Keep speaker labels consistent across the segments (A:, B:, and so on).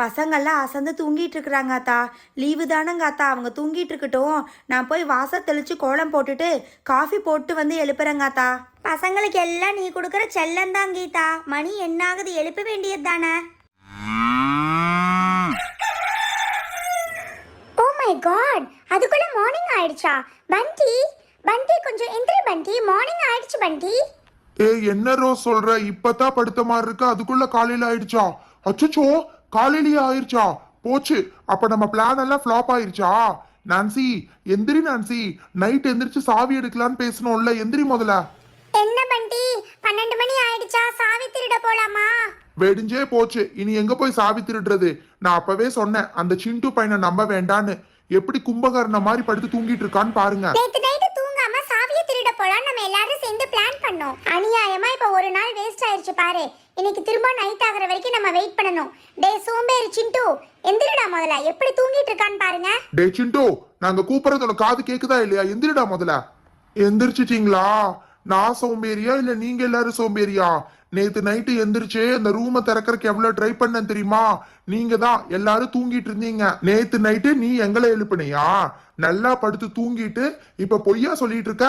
A: பசங்கள்லாம் அசந்து தூங்கிட்டு இருக்கிறாங்க அத்தா. லீவு தானங்க அத்தா, அவங்க தூங்கிட்டு இருக்கட்டும். நான் போய் வாசல் தெளிச்சு கோலம் போட்டுட்டு காஃபி போட்டு வந்து எழுப்புறேங்க அத்தா. பசங்களுக்கு எல்லாம் நீ கொடுக்குற செல்லந்தான் கீதா. மணி என்ன ஆகுது, எழுப்ப வேண்டியது தானே.
B: ஓ மை காட், அதுக்குள்ள மார்னிங் ஆயிடுச்சா? பண்டி பண்டி கொஞ்சம் எந்திரி பண்டி, மார்னிங் ஆயிடுச்சு பண்டி.
C: என்ன ரோஸ் சொல்ற? இப்பதான் படுத்த மாதிரி இருக்கு, அதுக்குள்ள காலையில ஆயிடுச்சா? அச்சச்சோ, காலையிலேயே ஆயிடுச்சா? போச்சு, அப்ப நம்ம பிளான் எல்லாம் ஃபிளாப் ஆயிருச்சா? நான்சி, எந்திரி நான்சி. நைட் எந்திரிச்சு சாவி எடுக்கலான்னு பேசணும்ல, எந்திரி முதல்ல.
B: என்ன பண்டி, 12 மணி ஆயிடுச்சா? சாவி திருட போலாமா?
C: வெடிஞ்சே போச்சு, இனி எங்க போய் சாவி திருடுறது? நான் அப்பவே சொன்னேன், அந்த சிண்டு பையனை நம்ப வேண்டான்னு. எப்படி கும்பகர்ண மாதிரி படுத்து தூங்கிட்டு இருக்கான்னு பாருங்க.
B: நேத்து நைட்டு தூங்காம சாவியை திருட போலாம் நம்ம எல்லாரும் சேர்ந்து பிளான் பண்ணோம். அநியாயமா இப்ப ஒரு நாள் வேஸ்ட் ஆயிருச்சு பாரு. இன்னைக்கு திரும்ப நைட் ஆகுற வரைக்கும் நம்ம வெயிட் பண்ணணும். டே சோம்பேறி சிண்டு, எந்திரிடா முதல்ல, எப்படி தூங்கிட்டு இருக்கான்னு பாருங்க.
C: டே சிண்டு, நாங்க கூப்பிடுறது உனக்கு காது கேக்குதா இல்லையா? எந்திரிடா முதல்ல. எந்திரிச்சிட்டீங்களா? நான் சோம்பேறியா இல்ல நீங்க எல்லாரும் சோம்பேறியா? நேத்து நைட்டு எந்திரிச்சு அந்த ரூமை திறக்கறதுக்கு எவ்வளவு ட்ரை பண்ணேன் தெரியுமா? நீங்க தான் எல்லாரும் தூங்கிட்டு இருந்தீங்க. நேத்து நைட்டு நீ எங்களை எழுப்புனியா? நல்லா படுத்து தூங்கிட்டு இப்ப பொய்யா சொல்லிட்டு இருக்க?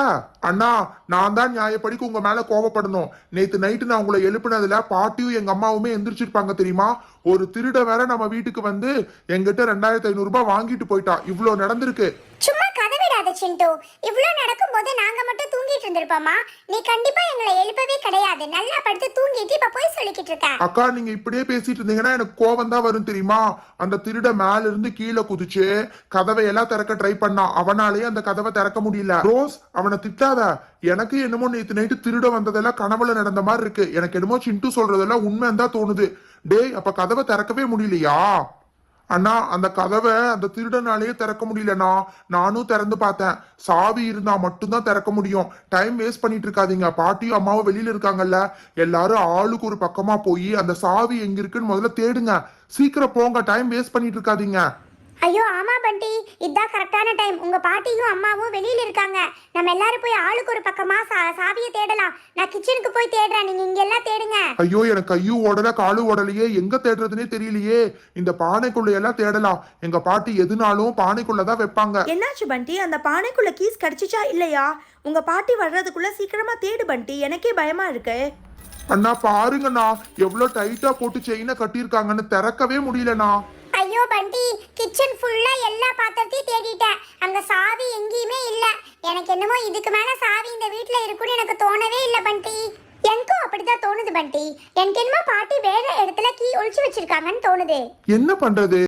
C: அண்ணா, நான் தான் நியாயப்படிக்கு உங்க மேல கோவப்படணும். நேத்து நைட்டு நான் உங்களை எழுப்புனதுல பாட்டியும் எங்க அம்மாவுமே எந்திரிச்சிருப்பாங்க தெரியுமா? ஒரு திருட வேற நம்ம வீட்டுக்கு வந்து எங்கிட்ட 2500 ரூபாய் வாங்கிட்டு போயிட்டா. இவ்வளவு நடந்திருக்கு.
B: சும்மா கதை விடாத சிண்டு. இவ்ளோ நடக்கும்போது நாங்க மட்டும் தூங்கிட்டு இருந்திருப்போமா? நீ கண்டிப்பா எங்களை எழுப்பவே கிடையாது. நல்லா படுத்து தூங்கிட்டு இப்ப போய் சொல்லிக்கிட்டு இருக்க.
C: அக்கா, நீங்க இப்படியே பேசிட்டு இருந்தீங்கன்னா எனக்கு கோவம் தான் வரும் தெரியுமா? அந்த திருட மேல இருந்து கீழே குதிச்சு கதவை எல்லாம் திறக்க ட்ரை பண்ணா. அவனாலேயே அந்த கதவை திறக்க முடியல. ரோஸ், அவனை திட்டாத. எனக்கு என்னமோ நேத்து நைட்டு திருட வந்ததெல்லாம் கனவுல நடந்த மாதிரி இருக்கு. எனக்கு என்னமோ சிண்டு சொல்றதெல்லாம் உண்மைன்னு தான் தோணுது. டேய், அப்ப கதவை திறக்கவே முடியலையா? அண்ணா, அந்த கதவை அந்த திருடனாலேயே திறக்க முடியலண்ணா. நானும் திறந்து பார்த்தேன். சாவி இருந்தா மட்டும்தான் திறக்க முடியும். டைம் வேஸ்ட் பண்ணிட்டு இருக்காதீங்க. பாட்டியும் அம்மாவும் வெளியில இருக்காங்கல்ல, எல்லாரும் ஆளுக்கு ஒரு பக்கமா போய் அந்த சாவி எங்க இருக்குன்னு முதல்ல தேடுங்க. சீக்கிரம் போங்க, டைம் வேஸ்ட் பண்ணிட்டு இருக்காதீங்க.
B: ஐயோ ஆமா பண்டி, இதான் கரெக்டான டைம். உங்க பாட்டியும் அம்மாவும் வெளியில இருக்காங்க. நம்ம எல்லாரும் போய் ஆளுக்கு ஒரு பக்கமா சாவியை தேடலாம். நான் கிச்சனுக்கு போய் தேடுறேன், நீங்க இங்க எல்லாம் தேடுங்க.
C: ஐயோ, எனக்கு கையும் ஓடல காலும் ஓடலையே, எங்க தேடுறதுனே தெரியலையே. இந்த பானைக்குள்ள எல்லாம் தேடலாம். எங்க பாட்டி எதுனாலும் பானைக்குள்ளதான் வைப்பாங்க.
A: என்னாச்சு பண்டி, அந்த பானைக்குள்ள கீஸ் கிடைச்சிச்சா இல்லையா? உங்க பாட்டி வர்றதுக்குள்ள சீக்கிரமா தேடு பண்டி, எனக்கே பயமா இருக்கு.
C: அண்ணா பாருங்கண்ணா, எவ்வளவு டைட்டா போட்டு செயினை கட்டியிருக்காங்கன்னு திறக்கவே முடியலண்ணா.
B: ஐயோ பண்டி, கிச்சன் ஃபுல்லா எல்லா பாத்திரத்தையும் தேடிட்டேன். அங்க சாவி எங்கேயுமே இல்ல. எனக்கு என்னமோ இதுக்கு மேல சாவி இந்த வீட்ல இருக்குன்னு எனக்கு தோணவே இல்ல பண்டி. எனக்கும் அப்படிதான் தோணுது பண்டி. எனக்கு என்னமோ பாட்டி வேற இடத்துல கீ ஒளிச்சு வச்சிருக்காங்கன்னு தோணுது.
C: என்ன பண்றது?